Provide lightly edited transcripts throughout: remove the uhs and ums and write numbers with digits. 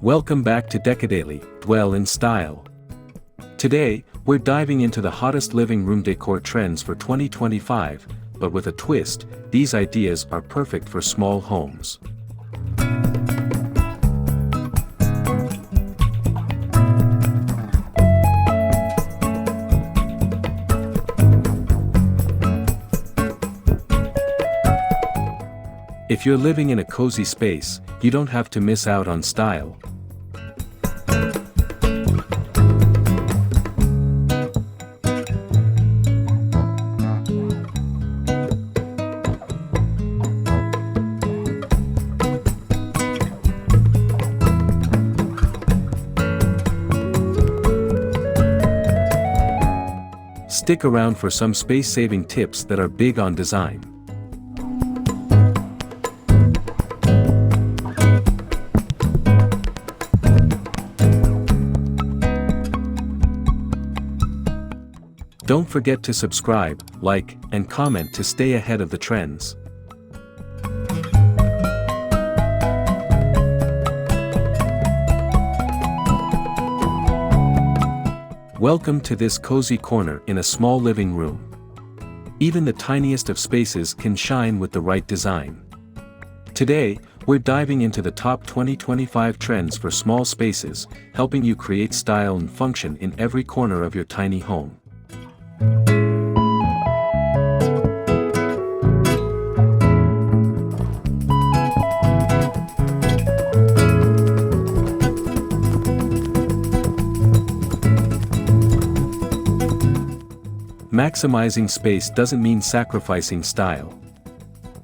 Welcome back to Dekkodaily, Dwell in Style. Today, we're diving into the hottest living room decor trends for 2025, but with a twist. These ideas are perfect for small homes. If you're living in a cozy space, you don't have to miss out on style. Stick around for some space-saving tips that are big on design. Don't forget to subscribe, like, and comment to stay ahead of the trends. Welcome to this cozy corner in a small living room. Even the tiniest of spaces can shine with the right design. Today, we're diving into the top 2025 trends for small spaces, helping you create style and function in every corner of your tiny home. Maximizing space doesn't mean sacrificing style.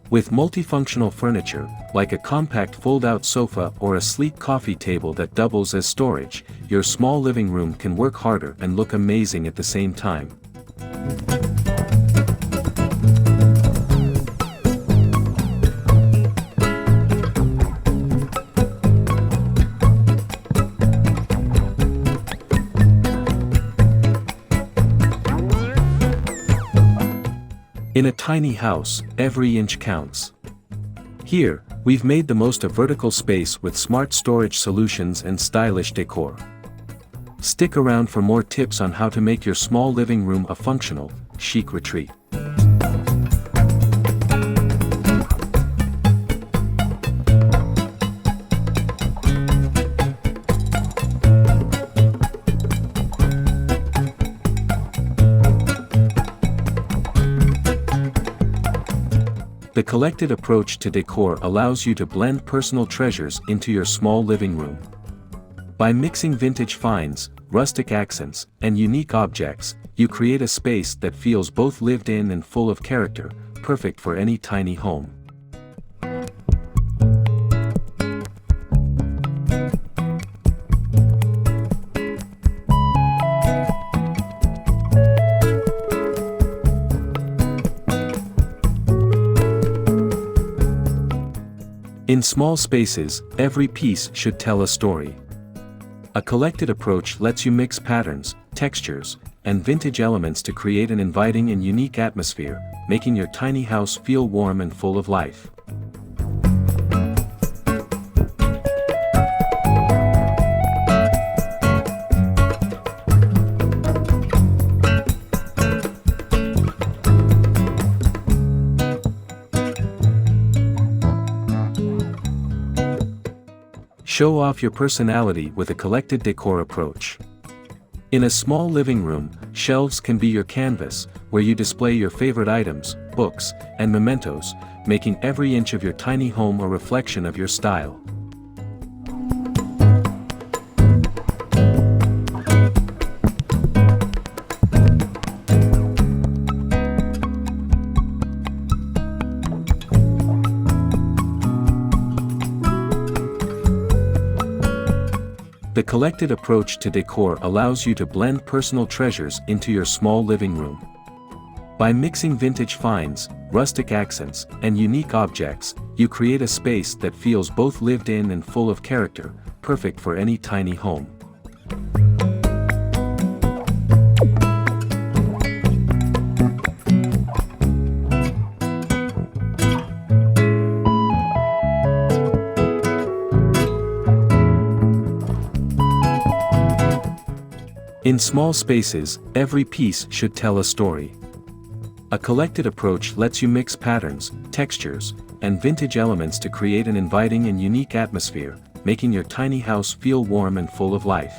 With multifunctional furniture, like a compact fold-out sofa or a sleek coffee table that doubles as storage, your small living room can work harder and look amazing at the same time. In a tiny house, every inch counts. Here, we've made the most of vertical space with smart storage solutions and stylish decor. Stick around for more tips on how to make your small living room a functional, chic retreat. The collected approach to decor allows you to blend personal treasures into your small living room. By mixing vintage finds, rustic accents, and unique objects, you create a space that feels both lived in and full of character, perfect for any tiny home. In small spaces, every piece should tell a story. A collected approach lets you mix patterns, textures, and vintage elements to create an inviting and unique atmosphere, making your tiny house feel warm and full of life. Show off your personality with a collected decor approach. In a small living room, shelves can be your canvas, where you display your favorite items, books, and mementos, making every inch of your tiny home a reflection of your style. The collected approach to decor allows you to blend personal treasures into your small living room. By mixing vintage finds, rustic accents, and unique objects, you create a space that feels both lived in and full of character, perfect for any tiny home. In small spaces, every piece should tell a story. A collected approach lets you mix patterns, textures, and vintage elements to create an inviting and unique atmosphere, making your tiny house feel warm and full of life.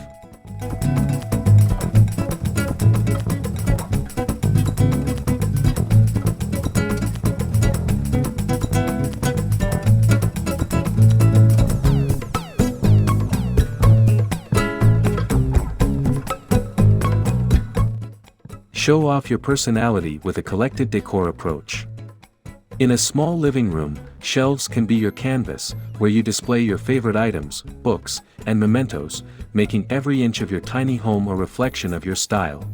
Show off your personality with a collected decor approach. In a small living room, shelves can be your canvas, where you display your favorite items, books, and mementos, making every inch of your tiny home a reflection of your style.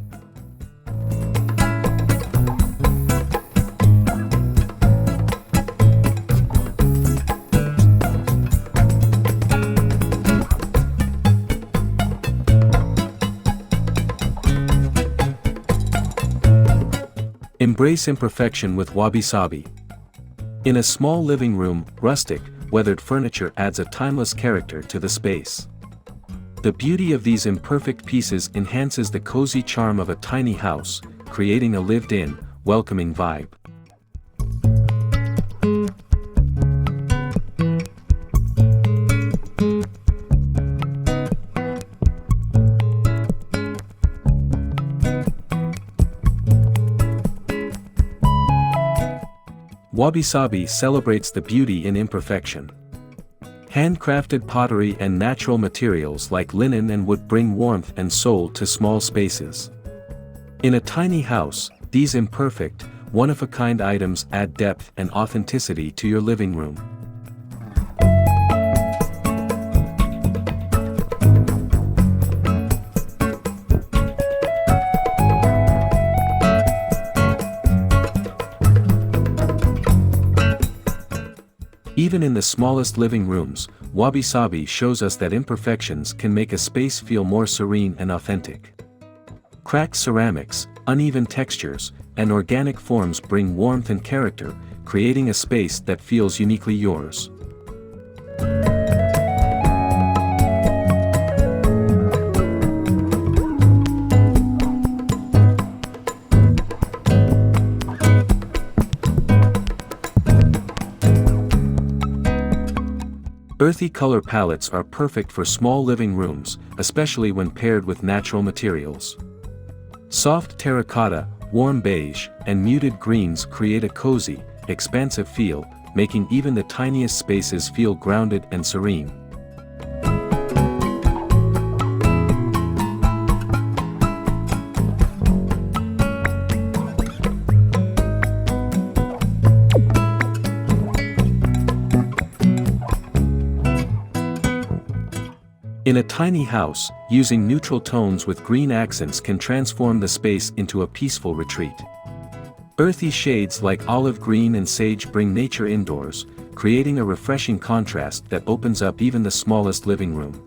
Embrace imperfection with Wabi-Sabi. In a small living room, rustic, weathered furniture adds a timeless character to the space. The beauty of these imperfect pieces enhances the cozy charm of a tiny house, creating a lived-in, welcoming vibe. Wabi-Sabi celebrates the beauty in imperfection. Handcrafted pottery and natural materials like linen and wood bring warmth and soul to small spaces. In a tiny house, these imperfect, one-of-a-kind items add depth and authenticity to your living room. Even in the smallest living rooms, Wabi-Sabi shows us that imperfections can make a space feel more serene and authentic. Cracked ceramics, uneven textures, and organic forms bring warmth and character, creating a space that feels uniquely yours. Earthy color palettes are perfect for small living rooms, especially when paired with natural materials. Soft terracotta, warm beige, and muted greens create a cozy, expansive feel, making even the tiniest spaces feel grounded and serene. In a tiny house, using neutral tones with green accents can transform the space into a peaceful retreat. Earthy shades like olive green and sage bring nature indoors, creating a refreshing contrast that opens up even the smallest living room.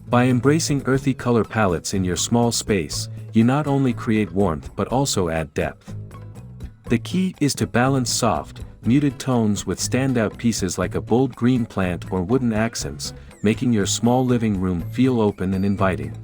By embracing earthy color palettes in your small space, you not only create warmth but also add depth. The key is to balance soft, muted tones with standout pieces like a bold green plant or wooden accents, making your small living room feel open and inviting.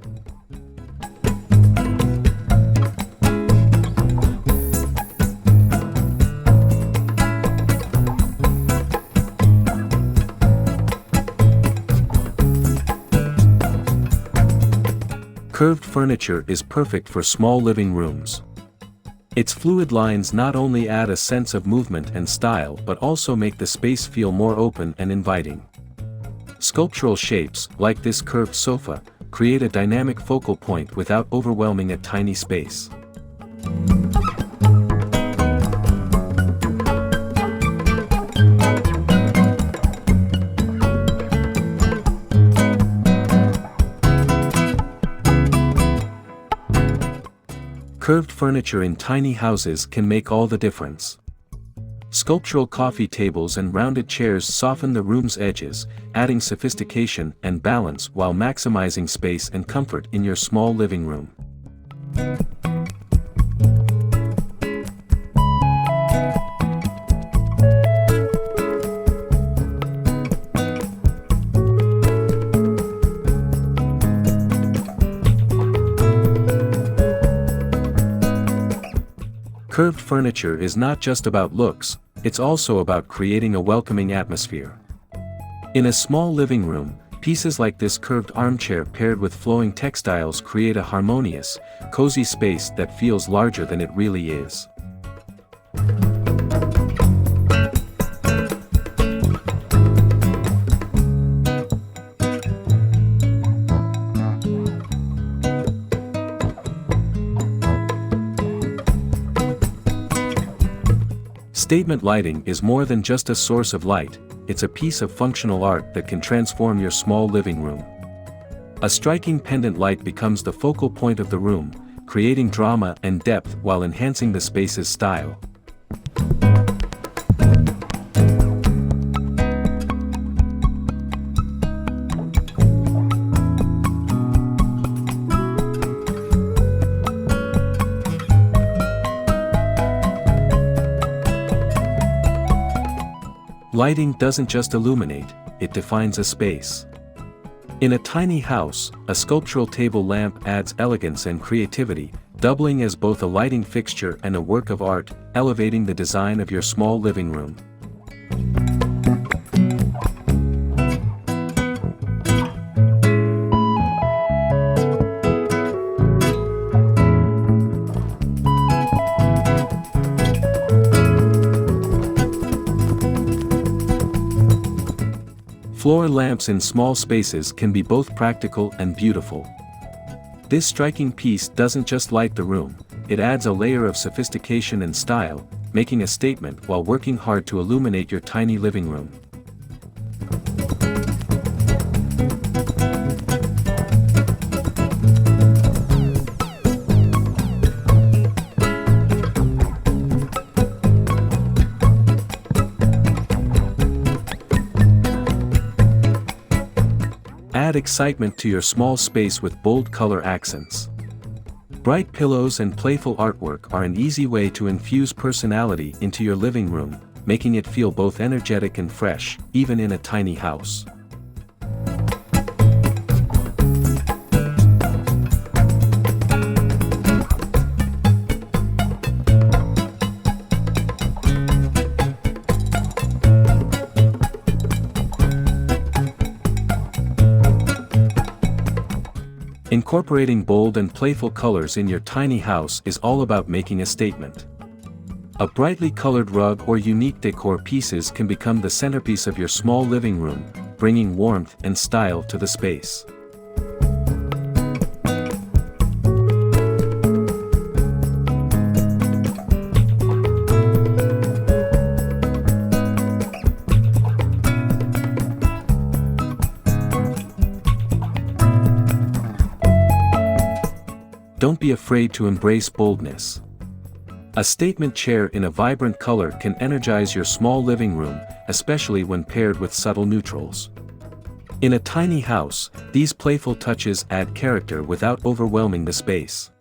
Curved furniture is perfect for small living rooms. Its fluid lines not only add a sense of movement and style but also make the space feel more open and inviting. Sculptural shapes, like this curved sofa, create a dynamic focal point without overwhelming a tiny space. Curved furniture in tiny houses can make all the difference. Sculptural coffee tables and rounded chairs soften the room's edges, adding sophistication and balance while maximizing space and comfort in your small living room. Curved furniture is not just about looks, it's also about creating a welcoming atmosphere. In a small living room, pieces like this curved armchair paired with flowing textiles create a harmonious, cozy space that feels larger than it really is. Statement lighting is more than just a source of light, it's a piece of functional art that can transform your small living room. A striking pendant light becomes the focal point of the room, creating drama and depth while enhancing the space's style. Lighting doesn't just illuminate, it defines a space. In a tiny house, a sculptural table lamp adds elegance and creativity, doubling as both a lighting fixture and a work of art, elevating the design of your small living room. Floor lamps in small spaces can be both practical and beautiful. This striking piece doesn't just light the room, it adds a layer of sophistication and style, making a statement while working hard to illuminate your tiny living room. Add excitement to your small space with bold color accents. Bright pillows and playful artwork are an easy way to infuse personality into your living room, making it feel both energetic and fresh, even in a tiny house. Incorporating bold and playful colors in your tiny house is all about making a statement. A brightly colored rug or unique decor pieces can become the centerpiece of your small living room, bringing warmth and style to the space. Don't be afraid to embrace boldness. A statement chair in a vibrant color can energize your small living room, especially when paired with subtle neutrals. In a tiny house, these playful touches add character without overwhelming the space.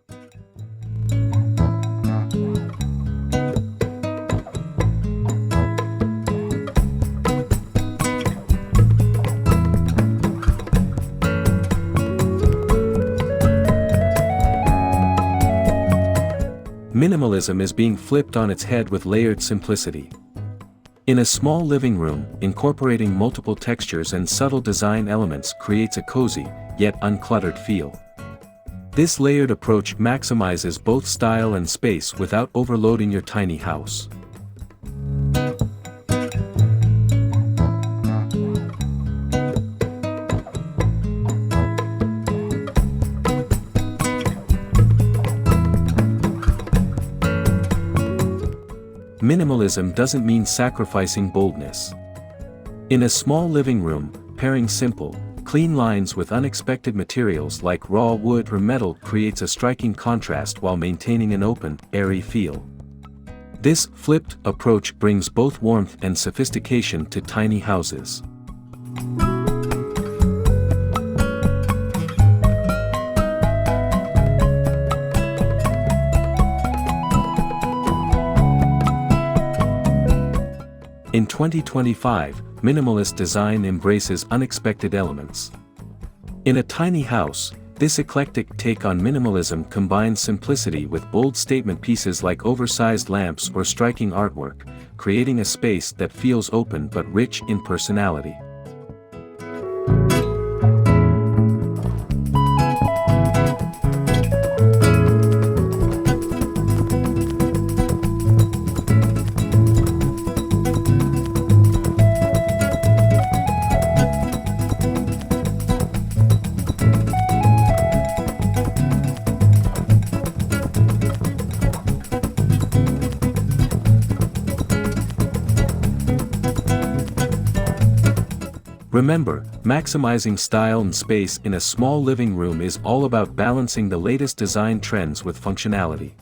Minimalism is being flipped on its head with layered simplicity. In a small living room, incorporating multiple textures and subtle design elements creates a cozy, yet uncluttered feel. This layered approach maximizes both style and space without overloading your tiny house. Minimalism doesn't mean sacrificing boldness. In a small living room, pairing simple, clean lines with unexpected materials like raw wood or metal creates a striking contrast while maintaining an open, airy feel. This flipped approach brings both warmth and sophistication to tiny houses. In 2025, minimalist design embraces unexpected elements. In a tiny house, this eclectic take on minimalism combines simplicity with bold statement pieces like oversized lamps or striking artwork, creating a space that feels open but rich in personality. Remember, maximizing style and space in a small living room is all about balancing the latest design trends with functionality.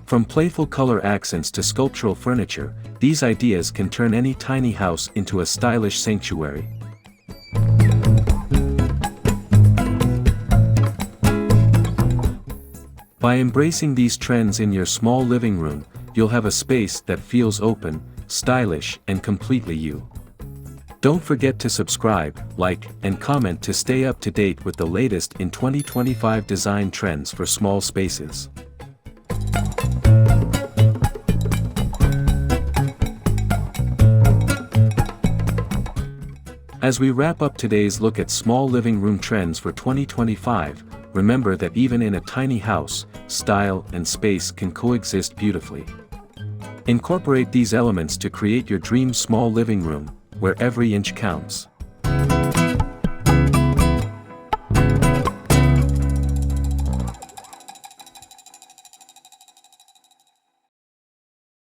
From playful color accents to sculptural furniture, these ideas can turn any tiny house into a stylish sanctuary. By embracing these trends in your small living room, you'll have a space that feels open, stylish, and completely you. Don't forget to subscribe, like, and comment to stay up to date with the latest in 2025 design trends for small spaces. As we wrap up today's look at small living room trends for 2025, remember that even in a tiny house, style and space can coexist beautifully. Incorporate these elements to create your dream small living room, where every inch counts.